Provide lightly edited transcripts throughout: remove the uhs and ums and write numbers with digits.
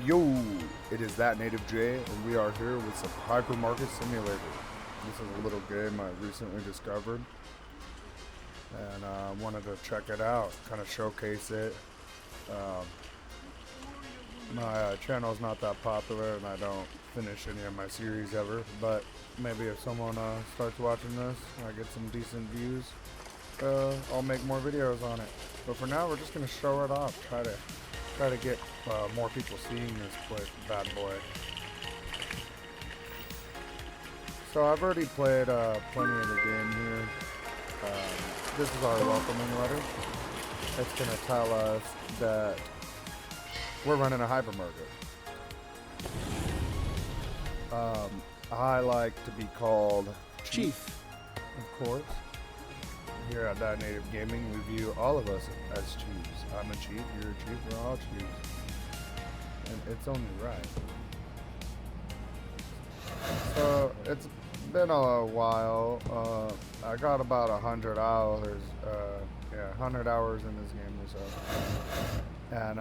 Yo, it is that Native J, and we are here with some Hypermarket Simulator. This is a little game I recently discovered, and I wanted to check it out, kind of showcase it. My channel is not that popular, and I don't finish any of my series ever, but maybe if someone starts watching this, I get some decent views, I'll make more videos on it. But for now, we're just going to show it off, try to get more people seeing this bad boy. So I've already played plenty of the game here. This is our welcoming letter. It's going to tell us that we're running a hypermarket. I like to be called Chief, of course. Here at That Native Gaming, we view all of us as chiefs. I'm a chief, you're a chief, we're all chiefs. And it's only right. So, it's been a while. I got about 100 hours, 100 hours in this game or so. And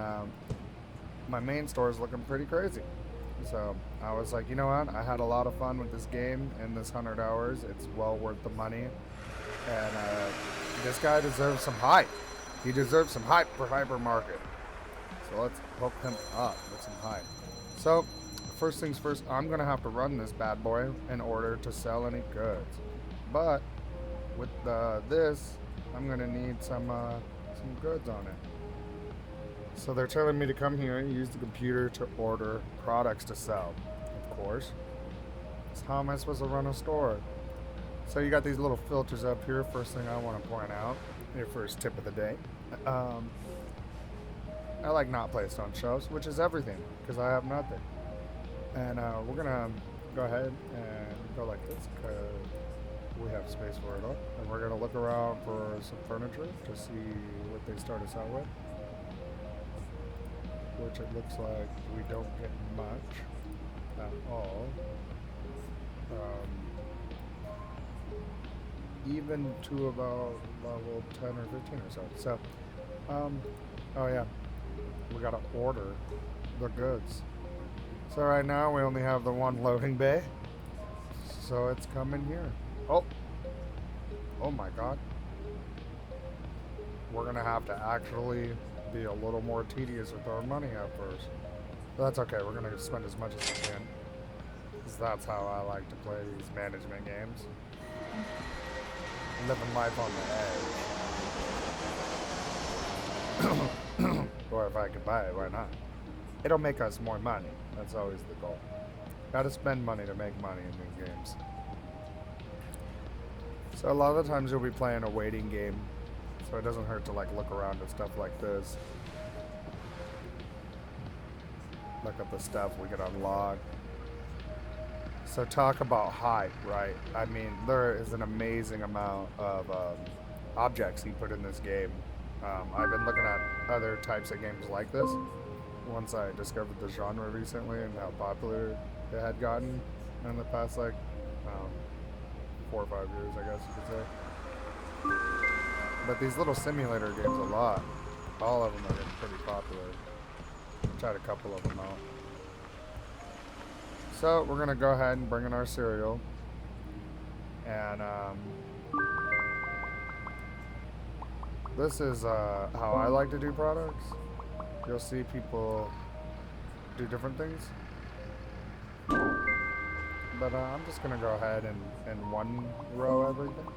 my main store is looking pretty crazy. So, I was like, you know what? I had a lot of fun with this game in this 100 hours. It's well worth the money. And this guy deserves some hype. He deserves some hype for Hypermarket. So let's hook him up with some hype. So, first things first, I'm going to have to run this bad boy in order to sell any goods. But with this, I'm going to need some goods on it. So they're telling me to come here and use the computer to order products to sell. Of course. So how am I supposed to run a store? So you got these little filters up here. First thing I want to point out, your first tip of the day. I like not placed on shelves, which is everything, because I have nothing. And we're going to go ahead and go like this, because we have space for it all. And we're going to look around for some furniture to see what they start us out with. Which it looks like we don't get much at all. Even to about level 10 or 15 or so. So, oh yeah, we gotta order the goods. So right now we only have the one loading bay. So it's coming here. Oh my god. We're gonna have to actually be a little more tedious with our money at first. But that's okay, we're gonna spend as much as we can. Because that's how I like to play these management games. Living life on the edge. Or if I could buy it, why not? It'll make us more money. That's always the goal. Gotta spend money to make money in these games. So a lot of the times you'll be playing a waiting game, so it doesn't hurt to like look around at stuff like this. Look at the stuff we can unlock. So talk about hype, right? I mean, there is an amazing amount of objects he put in this game. I've been looking at other types of games like this once I discovered the genre recently and how popular it had gotten in the past, like, 4 or 5 years, I guess you could say. But these little simulator games, a lot. All of them are getting pretty popular. I tried a couple of them out. So we're gonna go ahead and bring in our cereal, and this is how I like to do products. You'll see people do different things, but I'm just gonna go ahead and one row everything,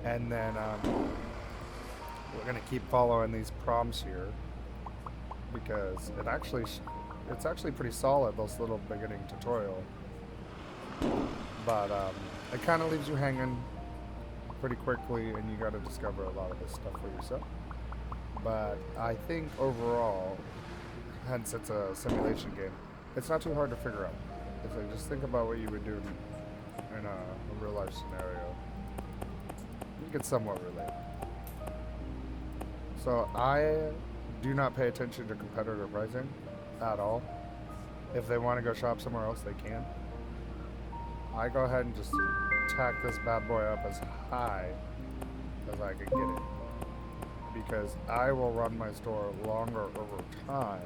and then we're gonna keep following these prompts here. Because it's actually pretty solid, this little beginning tutorial. But it kind of leaves you hanging pretty quickly, and you got to discover a lot of this stuff for yourself. But I think overall, hence it's a simulation game, it's not too hard to figure out. It's like, just think about what you would do in a real life scenario. You can somewhat relate. So I do not pay attention to competitor pricing at all. If they want to go shop somewhere else, they can. I go ahead and just tack this bad boy up as high as I can get it. because I will run my store longer over time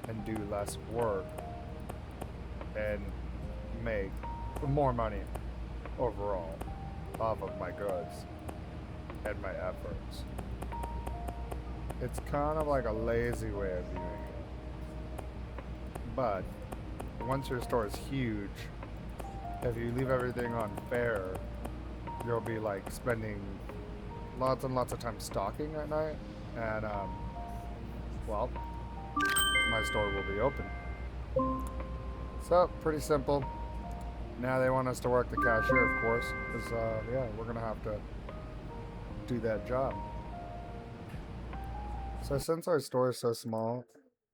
and do less work and make more money overall off of my goods and my efforts. It's kind of like a lazy way of viewing it. But once your store is huge, if you leave everything on fair, you'll be like spending lots and lots of time stocking at night, and well, my store will be open. So pretty simple. Now they want us to work the cashier, of course, because yeah, we're gonna have to do that job. So since our store is so small,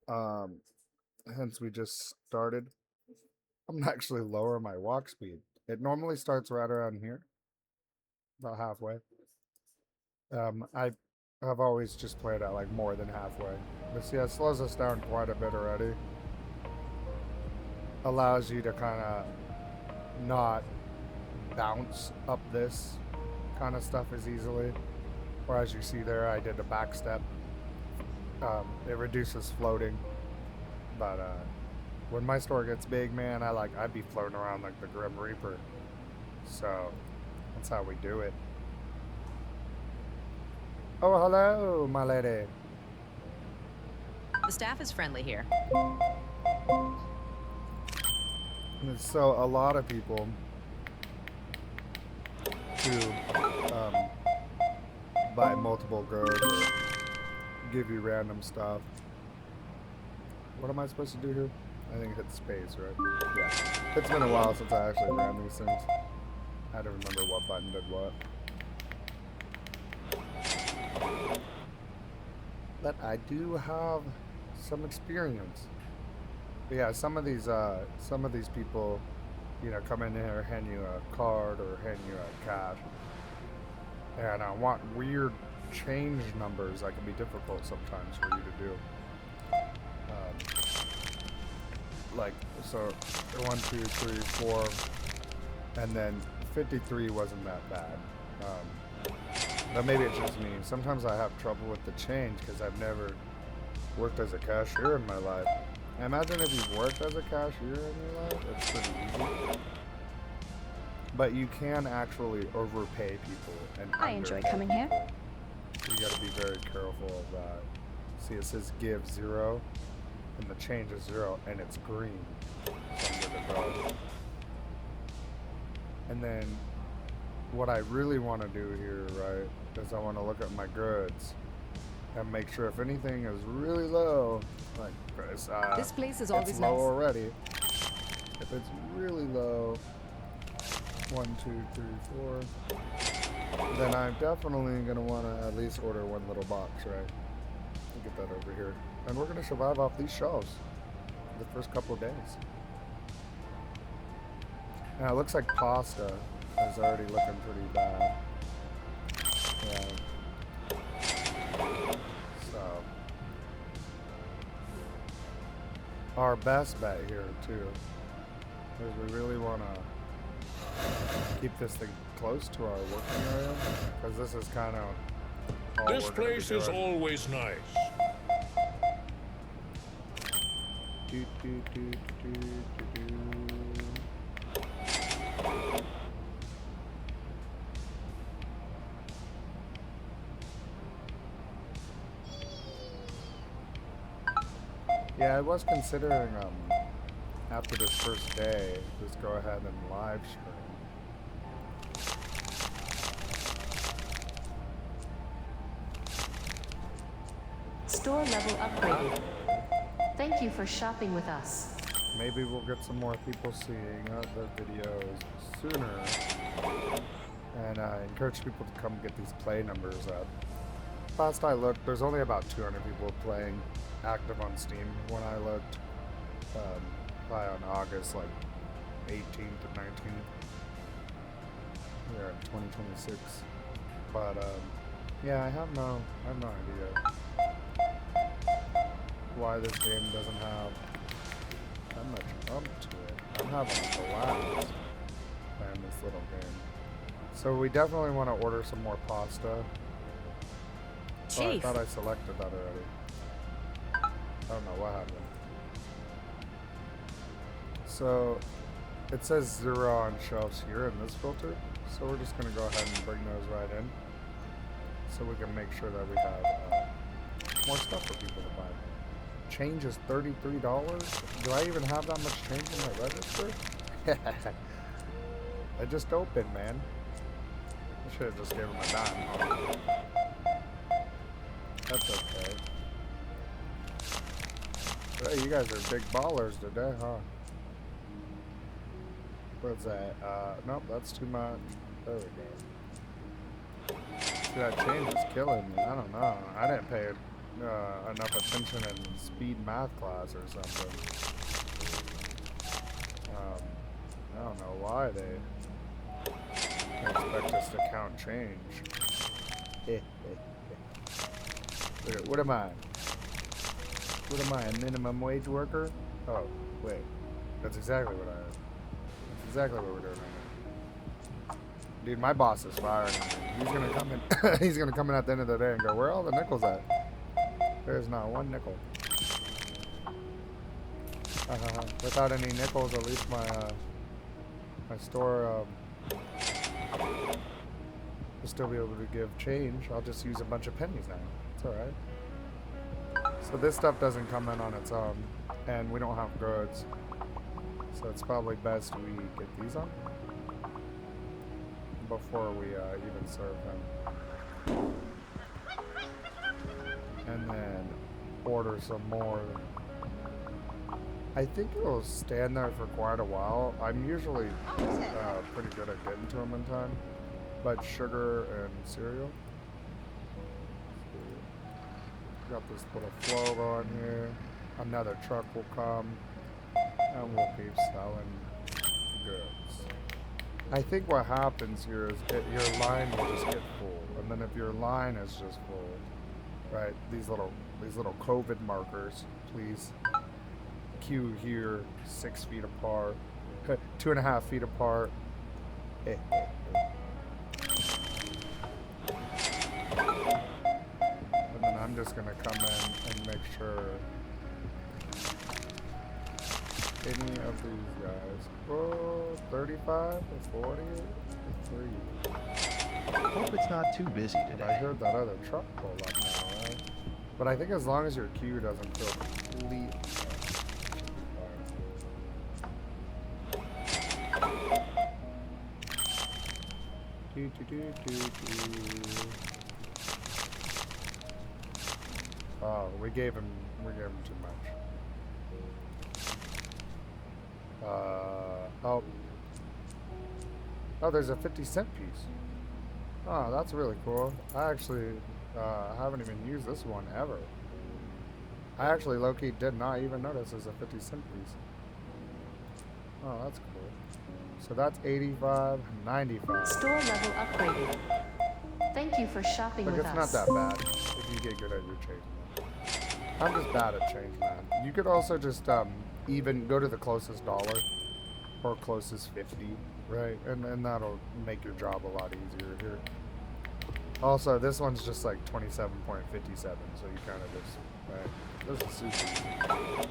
hence we just started, I'm actually lowering my walk speed. It normally starts right around here, about halfway. I've always just played at like more than halfway. But see, it slows us down quite a bit already. Allows you to kind of not bounce up this kind of stuff as easily. Or as you see there, I did a back step. It reduces floating. But when my store gets big, man, I'd be floating around like the Grim Reaper. So that's how we do it. Oh, hello, my lady. The staff is friendly here. So a lot of people who buy multiple goods or give you random stuff. What am I supposed to do here? I think hit space, right? Yeah. It's been a while since I actually ran these things. I had to remember what button did what. But I do have some experience. But yeah, some of these people, you know, come in here, hand you a card or hand you a cash, and I want weird change numbers that can be difficult sometimes for you to do. Like, so 1, 2, 3, 4, and then 53 wasn't that bad. But maybe it's just me. Sometimes I have trouble with the change because I've never worked as a cashier in my life. I imagine if you've worked as a cashier in your life, it's pretty easy. But you can actually overpay people and I enjoy coming here. You gotta be very careful of that. See, it says give 0, and the change is 0, and it's green. So I'm good to go. And then what I really want to do here, right, is I want to look at my goods and make sure if anything is really low, like this place is it's always low nice. already. If it's really low, 1, 2, 3, 4, then I'm definitely gonna want to at least order one little box, right? Get that over here, and we're gonna survive off these shelves the first couple of days. Now it looks like pasta is already looking pretty bad. Yeah. So our best bet here too is we really want to keep this thing close to our working area, because this is kind of all This place is always nice. Do, do, do, do, do, do. Yeah, I was considering after this first day, just go ahead and live stream. Store level upgraded. Thank you for shopping with us. Maybe we'll get some more people seeing the videos sooner. And I encourage people to come get these play numbers up. Last I looked, there's only about 200 people playing active on Steam when I looked. Probably on August, like 18th to 19th. We're in 2026. But yeah, I have no idea why this game doesn't have that much ump to it. I'm having a blast playing this little game. So we definitely want to order some more pasta. Oh, I Chief. thought I selected that already. I don't know what happened. So it says 0 on shelves here in this filter. So we're just gonna go ahead and bring those right in, so we can make sure that we have more stuff for people to buy. Change is $33. Do I even have that much change in my register? I just opened, man. I should have just gave him a dime. That's okay. Hey, you guys are big ballers today, huh? What's that? Nope, that's too much. There we go. See, that change is killing me. I don't know. I didn't pay enough attention in speed math class or something. I don't know why they expect us to count change. What am I? What am I, a minimum wage worker? Oh, wait. That's exactly what I am. That's exactly what we're doing right now. Dude, my boss is firing me. He's gonna come in. He's gonna come in at the end of the day and go, "Where are all the nickels at?" There's not one nickel. Without any nickels, at least my store will still be able to give change. I'll just use a bunch of pennies now. It's all right. So this stuff doesn't come in on its own, and we don't have goods. So it's probably best we get these on before we even serve them. And then order some more. I think it'll stand there for quite a while. I'm usually pretty good at getting to them in time. But sugar and cereal. Got this little flow going here. Another truck will come, and we'll keep selling goods. I think what happens here is your line will just get full, and then if your line is just full, right? These little COVID markers, please. Queue here, 6 feet apart, 2.5 feet apart. I'm just gonna come in and make sure any of these guys, 35 or 40 or 3. Hope it's not too busy I today. heard that other truck pull up now, right? But I think as long as your queue doesn't feel completely Oh, we gave him too much. Oh, there's a 50-cent piece. Oh, that's really cool. I actually haven't even used this one ever. I actually low-key did not even notice there's a 50-cent piece. Oh, that's cool. So that's 85, 95. Store level upgraded. Thank you for shopping Like, with it's us. not that bad if you get good at your change. I'm just bad at change, man. You could also just even go to the closest dollar or closest 50, right? And that'll make your job a lot easier here. Also, this one's just like 27.57, so you kind of just, right? This is super easy.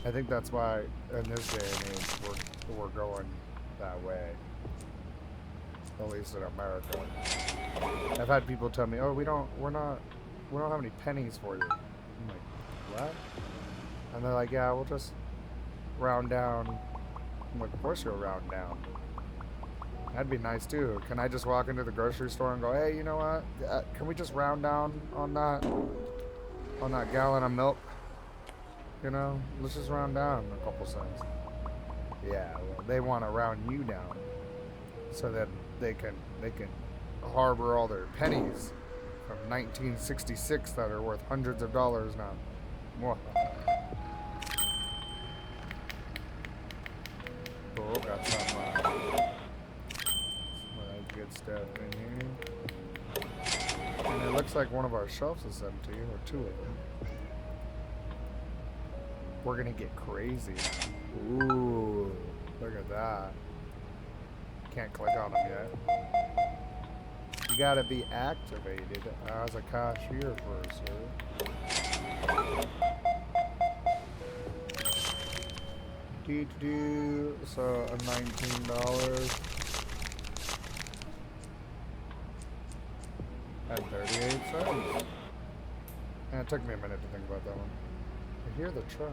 I think that's why in this day and age we're going that way. At least in America. I've had people tell me, "Oh, we don't have any pennies for you." I'm like, "What?" And they're like, "Yeah, we'll just round down." I'm like, "Of course you'll round down. That'd be nice too. Can I just walk into the grocery store and go, hey, you know what? Can we just round down on that gallon of milk? You know, let's just round down a couple cents." Yeah, well, they want to round you down so that they can harbor all their pennies from 1966 that are worth hundreds of dollars now. Mwah. Cool, got some good stuff in here. And it looks like one of our shelves is empty, or two of them. We're gonna get crazy now. Ooh, look at that. Can't click on them yet. gotta be activated as a cashier first, sir. So $19 and 38 cents. And it took me a minute to think about that one. I hear the truck.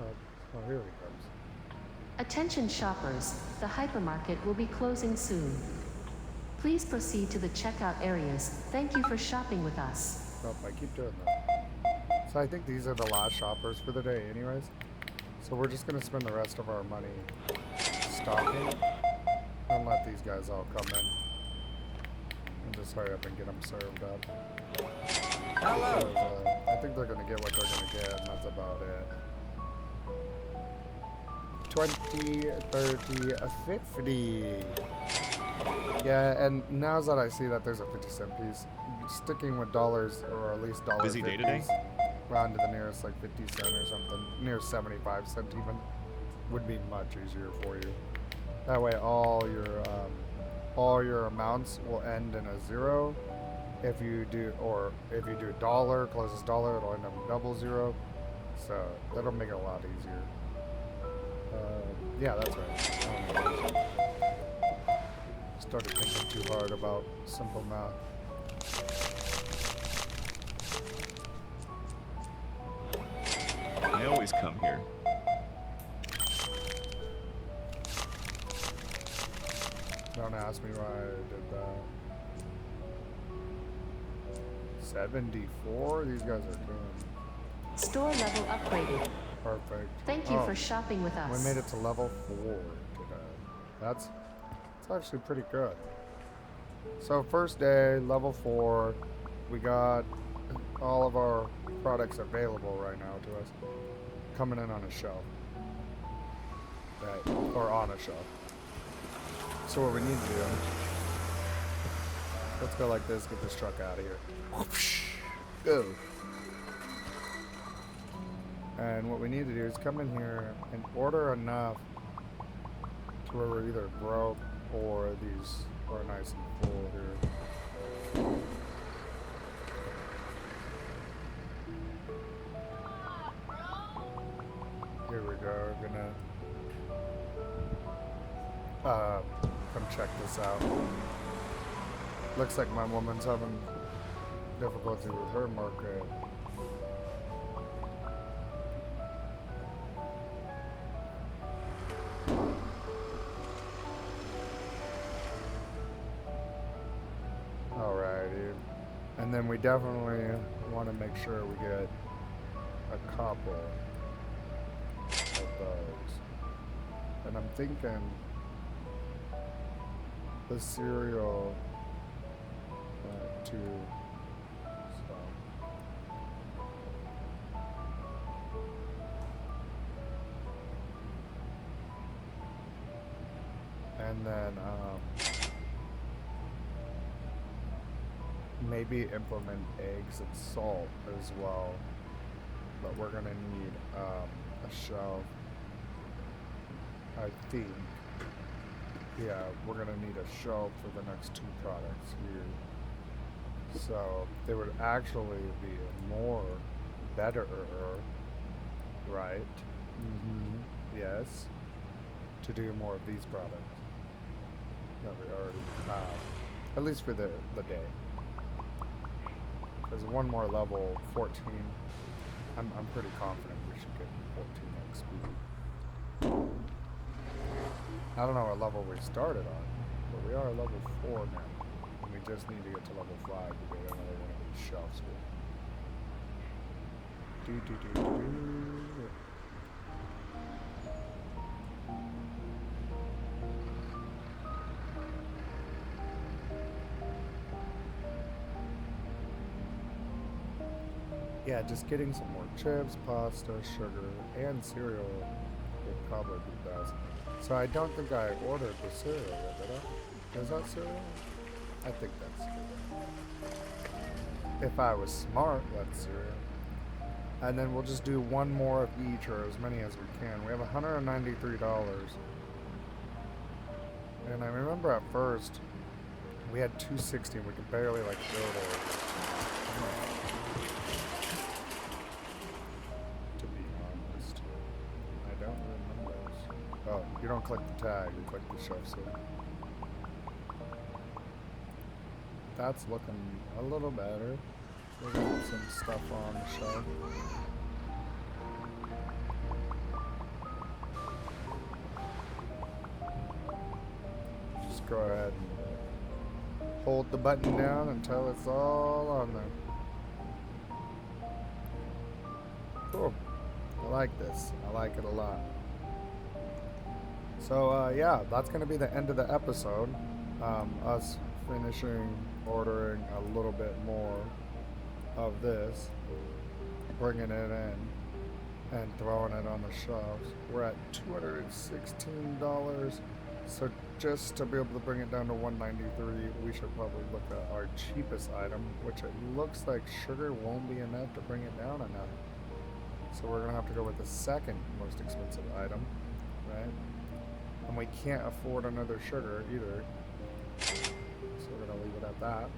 Oh, here he comes. Attention shoppers, the hypermarket will be closing soon. Please proceed to the checkout areas. Thank you for shopping with us. Oh, I keep doing that. So I think these are the last shoppers for the day anyways. So we're just going to spend the rest of our money stocking and let these guys all come in. And just hurry up and get them served up. Hello! I think they're going to get what they're going to get, and that's about it. 20, 30, 50. Yeah, and now that I see that there's a 50-cent piece, sticking with dollars, or at least $1.50s, Busy day today? round to the nearest like 50 cent or something, near 75 cent even, would be much easier for you. That way all your amounts will end in a zero. If you do dollar, closest dollar, it'll end up in double zero. So that'll make it a lot easier. Yeah, that's right. Started thinking too hard about simple math. I always come here. Don't ask me why I did that. 74? These guys are doing Store level upgraded. perfect. Thank you for shopping with us. We made it to level 4 today. That's actually pretty good. So first day, level 4. We got all of our products available right now to us. Coming in on a shelf. Right. Or on a shelf. So what we need to do, let's go like this, get this truck out of here. Whoopsh. Go. And what we need to do is come in here and order enough to where we're either broke or these are nice and full here. Here we go. We're gonna come check this out. Looks like my woman's having difficulty with her market. Alrighty. And then we definitely want to make sure we get a couple of those. And I'm thinking the cereal too. So. And then maybe implement eggs and salt as well. But we're gonna need a shelf. I think. Yeah, we're gonna need a shelf for the next 2 products here. So they would actually be more better, right? Mm-hmm. Yes. To do more of these products that we already have, at least for the day. There's one more level, 14. I'm pretty confident we should get 14x speed. I don't know what level we started on, but we are level 4 now. And we just need to get to level 5 to get another one of these shelves here. Yeah, just getting some more chips, pasta, sugar, and cereal would probably be best. So I don't think I ordered the cereal yet, did I? Is that cereal? I think that's cereal. If I was smart, that's cereal. And then we'll just do one more of each, or as many as we can. We have $193. And I remember at first, We had 260 and we could barely like build it. To be honest, I don't remember. Oh, you don't click the tag, you click the shelf seal. That's looking a little better. We got some stuff on the shelf. Just go ahead and hold the button down until it's all on there. Cool. I like this. I like it a lot. So yeah, that's going to be the end of the episode. Us finishing ordering a little bit more of this, bringing it in, and throwing it on the shelves. We're at $216. So just to be able to bring it down to $193, we should probably look at our cheapest item, which it looks like sugar won't be enough to bring it down enough. So we're gonna have to go with the second most expensive item, right? And we can't afford another sugar either. So we're gonna leave it at that.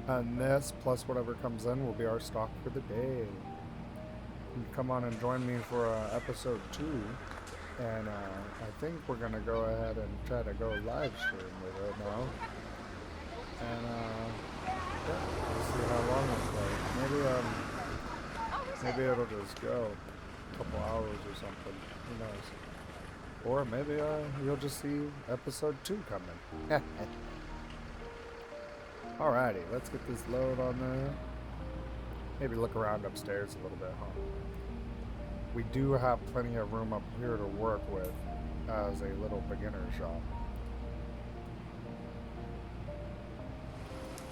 And this, plus whatever comes in, will be our stock for the day. You come on and join me for episode 2. And I think we're gonna go ahead and try to go live stream with it now. And yeah, we'll see how long it goes. Maybe it'll just go a couple hours or something. Who knows? Or maybe you'll just see episode 2 coming. Alrighty, let's get this load on there. Maybe look around upstairs a little bit, huh? We do have plenty of room up here to work with as a little beginner shop.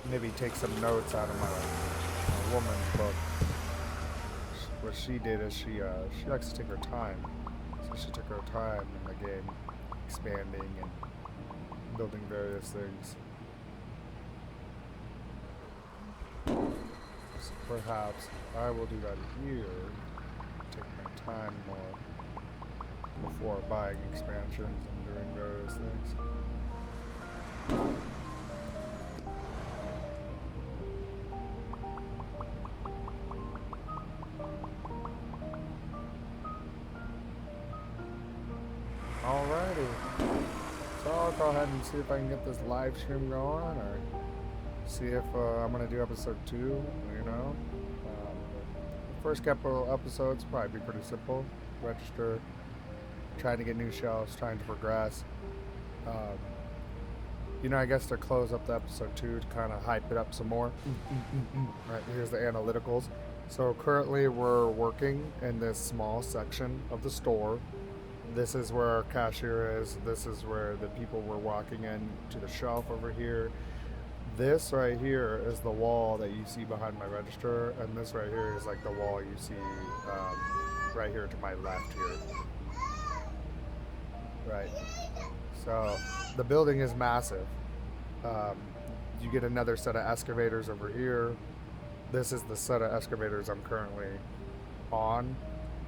Maybe take some notes out of my woman's book. What she did is she likes to take her time. So she took her time in the game, expanding and building various things. So perhaps I will do that here. Take my time more before buying expansions and doing various things. Alrighty, so I'll go ahead and see if I can get this live stream going, or see if I'm going to do episode 2, you know. First couple episodes probably be pretty simple. Register, trying to get new shelves, trying to progress. You know, I guess to close up the episode 2 to kind of hype it up some more. Right, here's the analyticals. So currently we're working in this small section of the store. This is where our cashier is. This is where the people were walking in to the shelf over here. This right here is the wall that you see behind my register, and this right here is like the wall you see right here to my left here. Right. So the building is massive. You get another set of excavators over here. This is the set of excavators I'm currently on,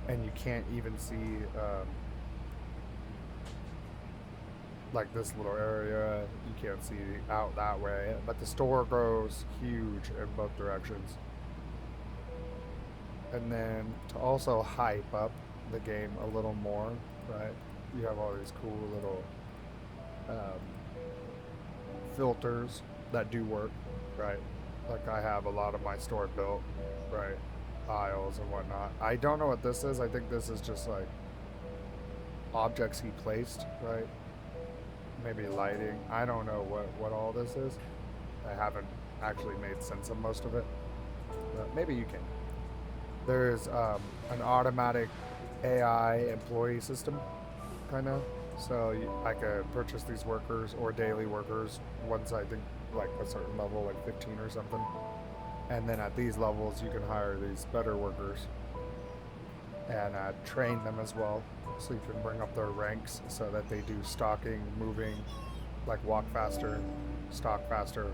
and you can't even see like this little area. You can't see out that way, but the store grows huge in both directions. And then to also hype up the game a little more, right, you have all these cool little filters that do work, right? Like I have a lot of my store built, right, aisles and whatnot. I don't know what this is. I think this is just like objects he placed, right? Maybe lighting. I don't know what all this is. I haven't actually made sense of most of it, but maybe you can. There's an automatic AI employee system, kind of. So I could purchase these workers or daily workers once I think like a certain level, like 15 or something. And then at these levels, you can hire these better workers and train them as well. So you can bring up their ranks so that they do stocking, moving, like walk faster, stock faster,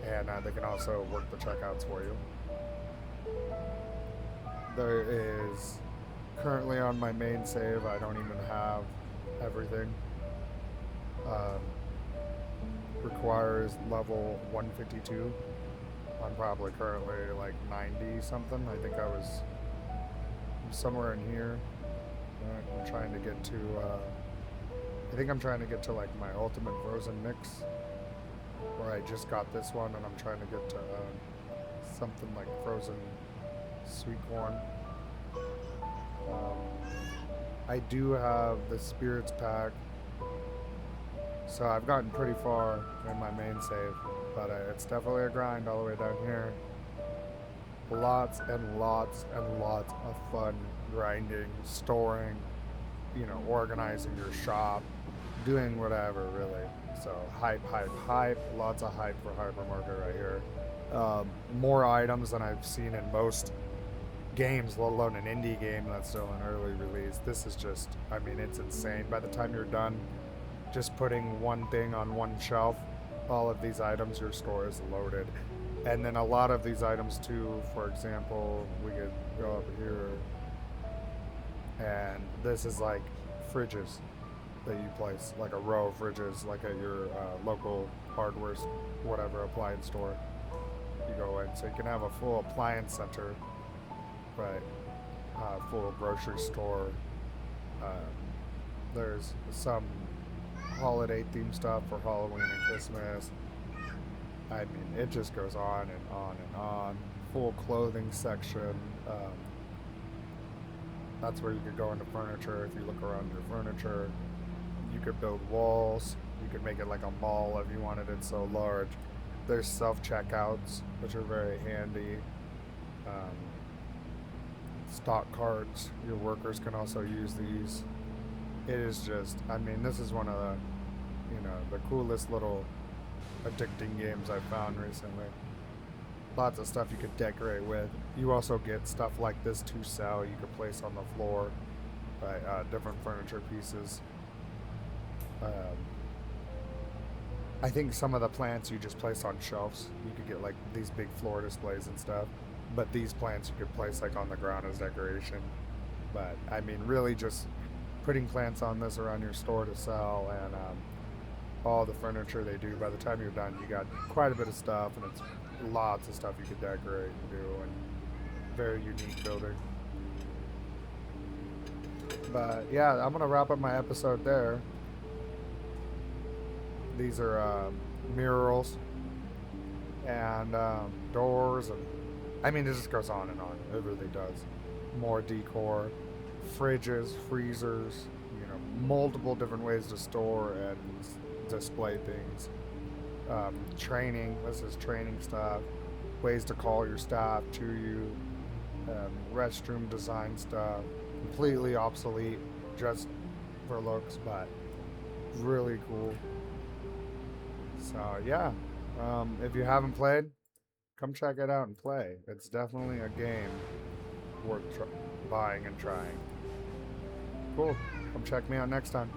and they can also work the checkouts for you. There is currently on my main save, I don't even have everything. requires level 152. I'm probably currently like 90 something. I think I was somewhere in here. I'm trying to get to, I think I'm trying to get to like my ultimate frozen mix, where I just got this one, and I'm trying to get to something like frozen sweet corn. I do have the spirits pack, so I've gotten pretty far in my main save, but it's definitely a grind all the way down here. Lots and lots and lots of fun grinding, storing, you know, organizing your shop, doing whatever, really. So hype, hype, hype. Lots of hype for Hypermarket right here. More items than I've seen in most games, let alone an indie game that's still an early release. This is just, I mean, it's insane. By the time you're done just putting one thing on one shelf, all of these items, your store is loaded. And then a lot of these items too, for example, we could go up here, and this is like fridges that you place, like a row of fridges, like at your local hardware, whatever, appliance store. You go in, so you can have a full appliance center, right? Full grocery store. There's some holiday themed stuff for Halloween and Christmas. I mean, it just goes on and on and on. Full clothing section. That's where you could go into furniture. If you look around your furniture, you could build walls. You could make it like a mall if you wanted it so large. There's self-checkouts, which are very handy. Stock cards. Your workers can also use these. It is just, I mean, this is one of the, you know, the coolest little addicting games I've found recently. Lots of stuff you could decorate with. You also get stuff like this to sell. You could place on the floor, right? Different furniture pieces. I think some of the plants you just place on shelves. You could get like these big floor displays and stuff, but these plants you could place like on the ground as decoration. But I mean, really just putting plants on this around your store to sell, and all the furniture they do. By the time you're done, you got quite a bit of stuff, and it's lots of stuff you could decorate and do, and very unique building. But yeah, I'm gonna wrap up my episode there. These are murals and doors, and I mean, it just goes on and on. It really does. More decor, fridges, freezers, you know, multiple different ways to store and display things. Training, this is training stuff. Ways to call your staff to you. Restroom design stuff. Completely obsolete just for looks, but really cool. So yeah, if you haven't played, come check it out and play. It's definitely a game worth buying and trying. Cool. Come check me out next time.